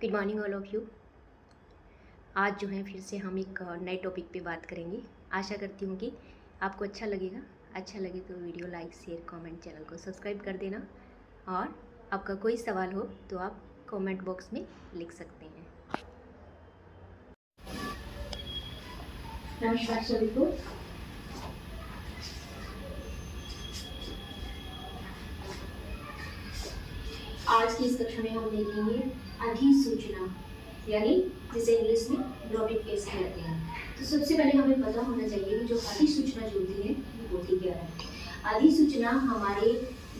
Good morning all of you. आज जो है फिर से हम एक नए टॉपिक पे बात करेंगे। आशा करती हूँ कि आपको अच्छा लगेगा। अच्छा लगे तो video like share comment, channel को सब्सक्राइब कर देना। और आपका कोई सवाल हो तो आप कमेंट बॉक्स में लिख सकते हैं। नमस्कार सभी को। आज की इस कक्षा में हम देखेंगे अधिसूचना, यानी जिसे इंग्लिश में नोटिफिकेशन कहते हैं। तो सबसे पहले हमें पता होना चाहिए कि जो अधिसूचना जो होती है वो होती क्या है। अधिसूचना हमारे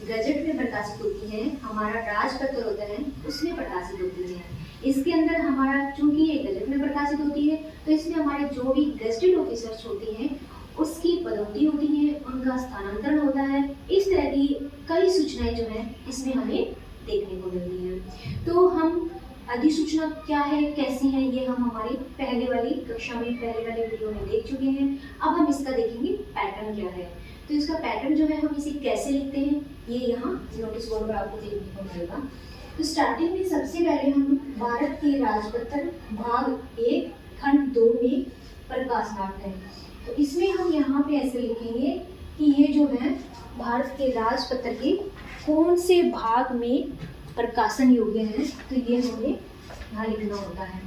गजट में प्रकाशित होती है, हमारा राजपत्र होता है उसमें प्रकाशित होती है। इसके अंदर हमारा चूंकि ये गजट में प्रकाशित होती है तो इसमें हमारे जो भी गेजेटेड ऑफिसर्स होते हैं उसकी पदोन्नति होती है, उनका स्थानांतरण होता है। इस तरह की कई सूचनाएं जो है इसमें हमें देखने को मिलती है। तो हम अधिसूचना क्या है, कैसी है, ये हम हमारी पहले वाली कक्षा में पहले वाले वीडियो में देख चुके हैं। अब हम इसका देखेंगे पैटर्न क्या है। तो इसका पैटर्न जो है हम इसे कैसे लिखते हैं ये यहाँ नोटिस बोर्ड पर आपको देखने को मिलेगा। तो स्टार्टिंग में सबसे पहले हम भारत के राजपत्र भाग 1 खंड 2 में प्रकाशनार्थ है। तो इसमें हम यहाँ पे ऐसे लिखेंगे कि ये जो है भारत के राजपत्र के कौन से भाग में प्रकाशन योग्य है, तो ये हमें यहाँ लिखना होता है।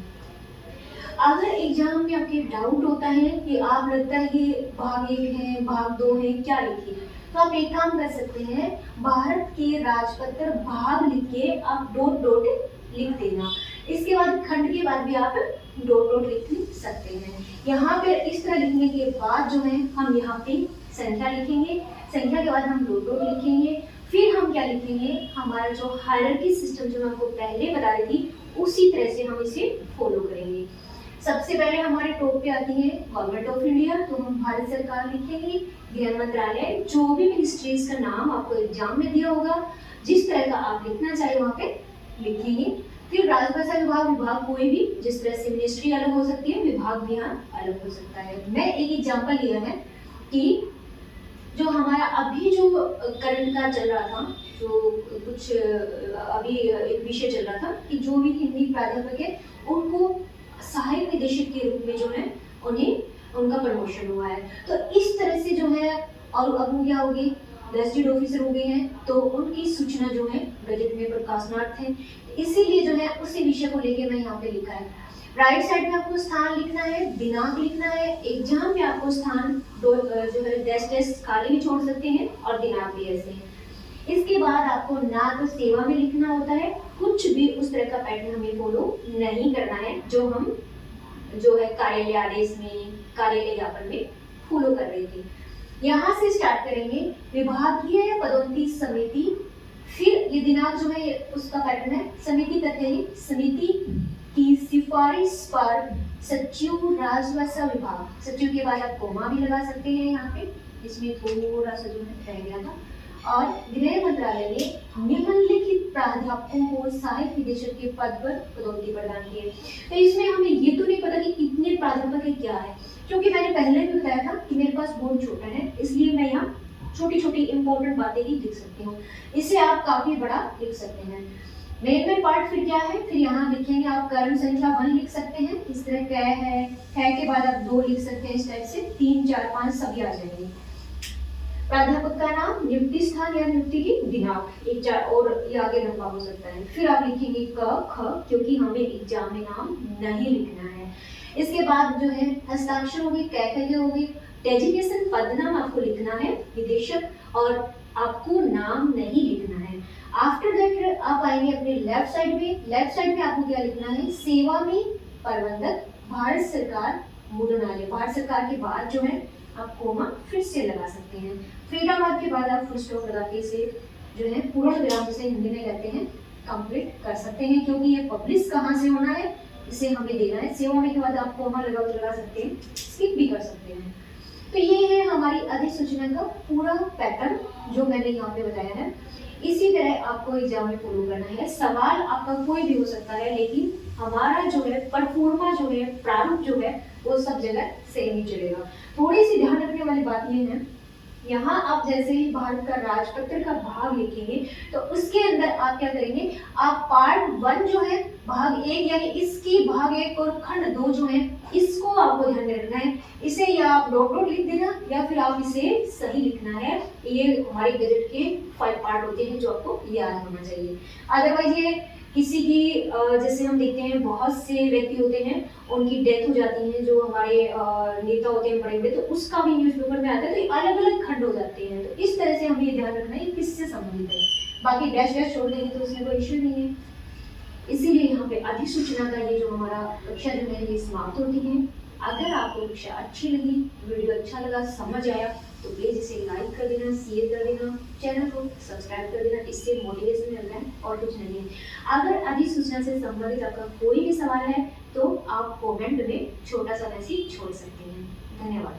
अगर एग्जाम में आपके डाउट होता है कि आप लगता है कि भाग 1 है भाग 2 है क्या लिखिए, तो आप एक काम कर सकते हैं, भारत के राजपत्र भाग लिख के आप डॉट डॉट लिख देना। इसके बाद खंड के बाद भी आप डॉट डॉट लिख सकते हैं। यहाँ पे इस तरह लिखने के बाद जो है हम यहाँ पे संख्या लिखेंगे, संख्या के बाद हम डॉट डॉट लिखेंगे। फिर हम क्या लिखेंगे, हमारा जो हायरार्की सिस्टम जो मैं आपको पहले बता रही थी उसी तरह से हम इसे फॉलो करेंगे। सबसे पहले हमारे टॉप पे आती है गवर्नमेंट ऑफ इंडिया, तो हम भारत सरकार लिखेंगे। गृह मंत्रालय, जो भी मिनिस्ट्रीज का नाम आपको एग्जाम में दिया होगा जिस तरह का आप लिखना चाहिए वहाँ पे लिखेंगे। फिर राजभाषा विभाग, विभाग कोई भी, जिस तरह से मिनिस्ट्री अलग हो सकती है विभाग भी यहाँ अलग हो सकता है। मैं एक एग्जाम्पल लिया है कि जो हमारा अभी जो करंट का चल रहा था, जो कुछ अभी एक विषय चल रहा था कि जो भी हिंदी प्राध्यापक है उनको सहायक निदेशक के रूप में जो है उन्हें उनका प्रमोशन हुआ है। तो इस तरह से जो है, और अब क्या हो गई, गेजेटेड ऑफिसर हो गए हैं तो उनकी सूचना जो है गजट में प्रकाशनार्थ है। इसीलिए जो है उसी विषय को लेकर मैं यहाँ पे लिखा है। राइट साइड में आपको स्थान लिखना है, दिनांक लिखना है। एग्जाम में आपको स्थान जो है डैश डैश खाली भी छोड़ सकते हैं और दिनांक भी ऐसे हैं। इसके बाद आपको ना तो सेवा में लिखना होता है, कुछ भी उस तरह का पैटर्न हमें फॉलो नहीं करना है जो हम जो है कार्यालय आदेश में, कार्यालय ज्ञापन में फॉलो कर रहे थे। यहाँ से स्टार्ट करेंगे विभागीय पदोन्नति समिति। फिर ये दिनांक जो है उसका पैटर्न है समिति तथ्य, समिति की सिफारिश पर सचिव राजभाषा विभाग, सचिव के बाद आप कोमा भी लगा सकते हैं यहाँ पे, इसमें थोड़ा सा जो है रह गया था। और गृह मंत्रालय ने निम्नलिखित प्राध्यापकों को सहायक निदेशक के पद पर पदोन्नति प्रदान की है। तो इसमें हमें ये तो नहीं पता कि कितने प्राध्यापक है क्या है, क्योंकि मैंने पहले भी बताया था कि मेरे पास बोर्ड छोटा है, इसलिए मैं यहाँ छोटी छोटी इंपॉर्टेंट बातें ही लिख सकती हूँ। इसे आप काफी बड़ा लिख सकते हैं। मेन पार्ट फिर क्या है, फिर यहाँ लिखेंगे आप कर्म संख्या 1 लिख सकते हैं, इस तरह कै है के बाद आप 2 लिख सकते हैं, इस टाइप से 3 4 5 सभी आ जाएंगे। प्राध्यापक का नाम, नियुक्ति स्थान या नियुक्ति की दिनांक, एक चार और ये आगे लंबा हो सकता है। फिर आप लिखेंगे क ख, क्योंकि हमें एग्जाम में नाम नहीं लिखना है। इसके बाद जो है हस्ताक्षर होगी, कै होगी, डेजिग्नेशन पद नाम आपको लिखना है निदेशक, और आपको नाम नहीं लिखना है। आफ्टर दैट आप आएंगे अपने लेफ्ट साइड में। लेफ्ट साइड में आपको क्या लिखना है, सेवा में प्रबंधक भारत सरकार मुद्रणालय। भारत सरकार के बाद जो है आप कोमा फिर से लगा सकते हैं। फरीदाबाद के बाद आप फुल स्टॉप लगा के इसे जो है पूर्ण विराम जिसे हिंदी में कहते हैं कंप्लीट कर सकते हैं, क्योंकि ये पब्लिश कहाँ से होना है इसे हमें देना है। सेवा होने के बाद आप कोमा लगा सकते हैं, स्किप भी कर सकते हैं। तो ये है हमारी अधिसूचना का पूरा पैटर्न जो मैंने यहाँ पे बताया है। इसी तरह आपको एग्जाम में फॉलो करना है। सवाल आपका कोई भी हो सकता है, लेकिन हमारा जो है परफॉर्मा जो है, प्रारूप जो है वो सब जगह सेम ही चलेगा। थोड़ी सी ध्यान रखने वाली बात ये है, यहाँ आप जैसे ही भारत का राजपत्र का भाग लिखेंगे तो उसके अंदर आप क्या करेंगे, आप पार्ट 1 जो है भाग 1 यानी इसकी भाग 1 और खंड 2 जो है इसको आपको ध्यान में रखना है। इसे या आप डॉट डॉट लिख देना या फिर आप इसे सही लिखना है। ये हमारे गजट के 5 पार्ट होते हैं जो आपको याद होना चाहिए। अदरवाइज ये किसी की जैसे हम देखते हैं बहुत से व्यक्ति होते हैं उनकी डेथ हो जाती है, जो हमारे नेता होते हैं बड़े बड़े, तो उसका भी न्यूज़पेपर में आता है, तो ये अलग अलग खंड हो जाते हैं। तो इस तरह से हमें ये ध्यान रखना है ये किससे संबंधित है। बाकी डैश डैश छोड़ देंगे तो उसमें कोई इश्यू नहीं है। इसीलिए यहाँ पे अधिसूचना का ये जो हमारा कक्षा जो है ये समाप्त होती है। अगर आपको कक्षा अच्छी लगी, वीडियो अच्छा लगा, समझ आया, तो प्लीज़ इसे लाइक कर देना, शेयर कर देना, चैनल को सब्सक्राइब कर देना। इससे मोटिवेशन मिलता है और कुछ नहीं है। अगर अधिसूचना से संबंधित आपका कोई भी सवाल है तो आप कमेंट में छोटा सा मैसेज छोड़ सकते हैं। धन्यवाद।